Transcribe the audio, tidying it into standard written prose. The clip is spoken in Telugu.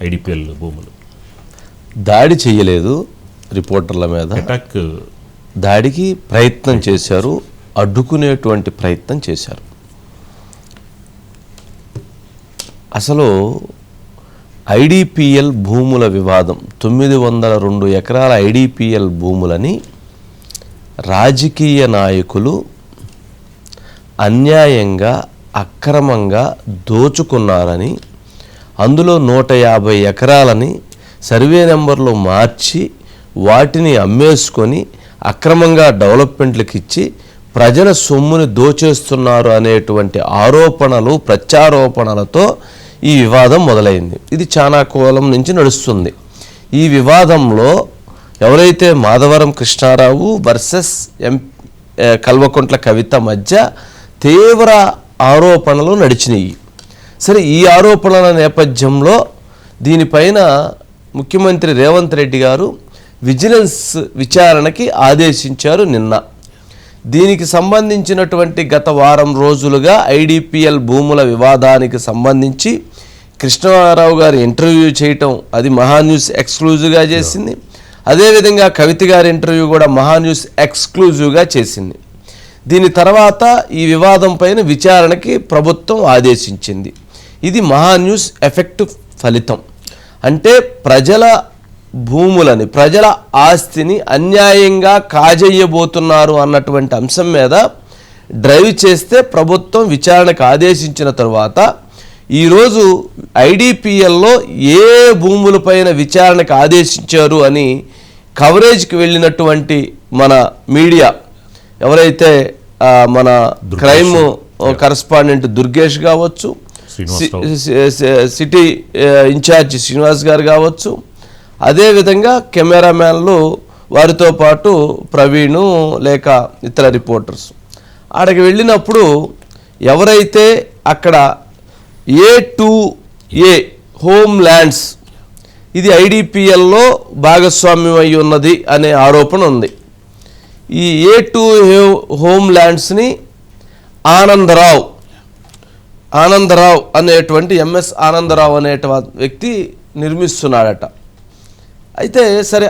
ఐడిపిఎల్ భూములు. దాడి చేయలేదు, రిపోర్టర్ల మీద అటాక్, దాడికి ప్రయత్నం చేశారు, అడ్డుకునేటువంటి ప్రయత్నం చేశారు. అసలు ఐడిపిఎల్ భూముల వివాదం 902 ఎకరాల ఐడిపిఎల్ భూములని రాజకీయ నాయకులు అన్యాయంగా అక్రమంగా దోచుకున్నారని, అందులో 150 ఎకరాలని సర్వే నెంబర్లు మార్చి వాటిని అమ్మేసుకొని అక్రమంగా డెవలప్మెంట్లకు ఇచ్చి ప్రజల సొమ్ముని దోచేస్తున్నారు అనేటువంటి ఆరోపణలు ప్రత్యారోపణలతో ఈ వివాదం మొదలైంది. ఇది చాలా కాలం నుంచి నడుస్తుంది. ఈ వివాదంలో ఎవరైతే మాధవరం కృష్ణారావు వర్సెస్ కల్వకుంట్ల కవిత మధ్య తీవ్ర ఆరోపణలు నడిచినాయి. సరే, ఈ ఆరోపణల నేపథ్యంలో దీనిపైన ముఖ్యమంత్రి రేవంత్ రెడ్డి గారు విజిలెన్స్ విచారణకి ఆదేశించారు నిన్న. దీనికి సంబంధించినటువంటి గత వారం రోజులుగా ఐడిపిఎల్ భూముల వివాదానికి సంబంధించి కృష్ణారావు గారు ఇంటర్వ్యూ చేయటం అది మహాన్యూస్ ఎక్స్క్లూజివ్గా చేసింది. అదేవిధంగా కవిత గారి ఇంటర్వ్యూ కూడా మహాన్యూస్ ఎక్స్క్లూజివ్గా చేసింది. దీని తర్వాత ఈ వివాదం పైన విచారణకి ప్రభుత్వం ఆదేశించింది. ఇది మహాన్యూస్ ఎఫెక్ట్ ఫలితం. అంటే ప్రజల భూములని, ప్రజల ఆస్తిని అన్యాయంగా కాజేయబోతున్నారు అన్నటువంటి అంశం మీద డ్రైవ్ చేస్తే ప్రభుత్వం విచారణకు ఆదేశించిన తరువాత ఈరోజు ఐడిపిఎల్లో ఏ భూములపైన విచారణకు ఆదేశించారు అని కవరేజ్కి వెళ్ళినటువంటి మన మీడియా, ఎవరైతే మన క్రైమ్ కరస్పాండెంట్ దుర్గేష్ కావచ్చు, సిటీ ఇన్ఛార్జి శ్రీనివాస్ గారు కావచ్చు, అదేవిధంగా కెమెరామ్యాన్లు వారితో పాటు ప్రవీణు లేక ఇతర రిపోర్టర్స్ ఆడకి వెళ్ళినప్పుడు ఎవరైతే అక్కడ A2A హోమ్ ల్యాండ్స్ ఇది ఐడిపిఎల్లో భాగస్వామ్యం అయి ఉన్నది అనే ఆరోపణ ఉంది. ఈ A2A హోమ్ ల్యాండ్స్ని ఆనందరావు అనేటువంటి MS ఆనందరావు అనే వ్యక్తి నిర్మిస్తున్నాడట. అయితే సరే,